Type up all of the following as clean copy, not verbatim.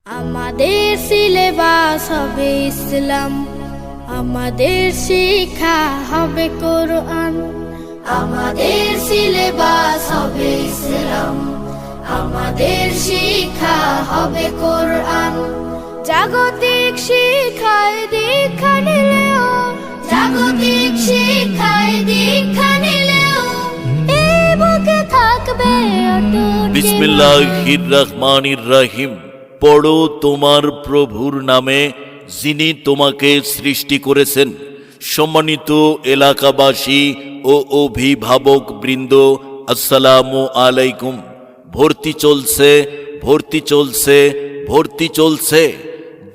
আমাদের সিলেবাস হবে ইসলাম, আমাদের শিক্ষা হবে কোরআন। আমাদের সিলেবাস হবে ইসলাম, আমাদের শিক্ষা হবে কোরআন। জাগতিক শিক্ষায় দীক্ষা নিলেও, জাগতিক শিক্ষায় দীক্ষা নিলেও এই বুকে থাকবে অটুট। বিসমিল্লাহির রহমানির রহিম। পড়ো তোমার প্রভুর নামে, যিনি তোমাকে সৃষ্টি করেছেন। সম্মানিত এলাকাবাসী ও অভিভাবক বৃন্দ, আসসালামু আলাইকুম। ভর্তি চলছে, ভর্তি চলছে, ভর্তি চলছে।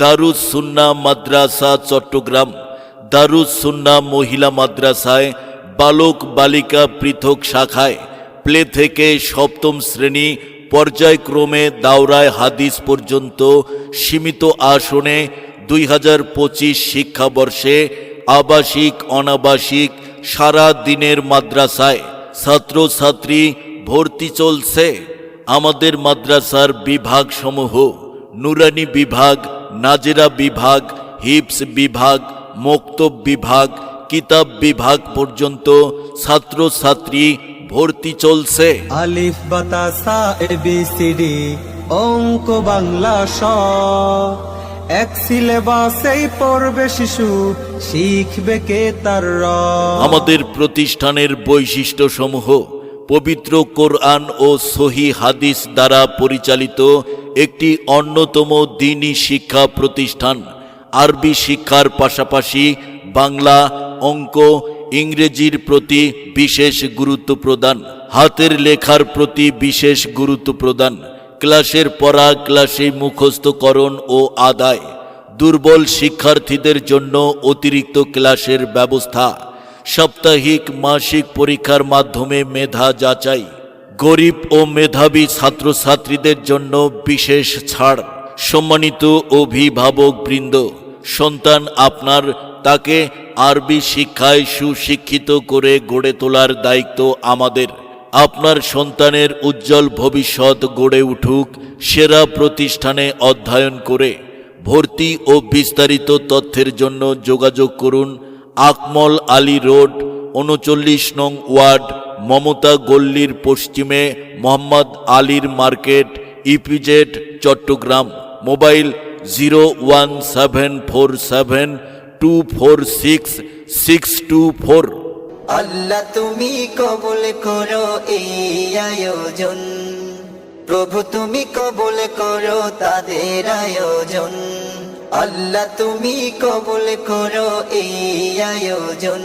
দারুস সুন্নাহ মাদ্রাসা চট্টগ্রাম, দারুস সুন্নাহ মহিলা মাদ্রাসায় বালক বালিকা পৃথক শাখায় প্লে থেকে সপ্তম শ্রেণী পর্যায়ক্রমে দাওরায় হাদিস পর্যন্ত সীমিত আসনে 2025 শিক্ষাবর্ষে আবাসিক অনাবাসিক সারা দিনের মাদ্রাসায় ছাত্রছাত্রী ভর্তি চলছে। আমাদের মাদ্রাসার বিভাগসমূহ নুরানি বিভাগ, নাজেরা বিভাগ, হিফজ বিভাগ, মক্তব বিভাগ, কিতাব বিভাগ পর্যন্ত ছাত্রছাত্রী ভর্তি চলছে। আলিফ বাতা সা এবিসিডি অঙ্ক বাংলা স, এক সিলেবাসেই পড়বে শিশু, শিখবে কে তার র। আমাদের প্রতিষ্ঠানের বৈশিষ্ট্যসমূহ: পবিত্র কোরআন ও সহি হাদিস দ্বারা পরিচালিত একটি অন্যতম দ্বীনী শিক্ষা প্রতিষ্ঠান। আরবি শিক্ষার পাশাপাশি বাংলা, অঙ্ক, ইংরেজির প্রতি বিশেষ গুরুত্ব প্রদান, হাতের লেখার প্রতি বিশেষ গুরুত্ব প্রদান, ক্লাসের পড়া ক্লাসে মুখস্থকরণ ও আদায়, দুর্বল শিক্ষার্থীদের জন্য অতিরিক্ত ক্লাসের ব্যবস্থা, সাপ্তাহিক মাসিক পরীক্ষার মাধ্যমে মেধা যাচাই, গরিব ও মেধাবী ছাত্রছাত্রীদের জন্য বিশেষ ছাড়। সম্মানিত অভিভাবক বৃন্দ, সন্তান আপনার, তাকে আরবি শিক্ষায় সুশিক্ষিত করে গড়ে তোলার দায়িত্ব আমাদের। আপনার সন্তানের উজ্জ্বল ভবিষ্যৎ গড়ে উঠুক সেরা প্রতিষ্ঠানে অধ্যয়ন করে। ভর্তি ও বিস্তারিত তথ্যের জন্য যোগাযোগ করুন আকমল আলী রোড, 39 নং ওয়ার্ড, মমতা গল্লির পশ্চিমে, মোহাম্মদ আলীর মার্কেট, ইপিজেড, চট্টগ্রাম। মোবাইল 01747246624। আল্লাহ তুমি কবুল করো এই আয়োজন, প্রভু তুমি কবুল করো তাদের আয়োজন। আল্লাহ তুমি কবুল করো এই আয়োজন।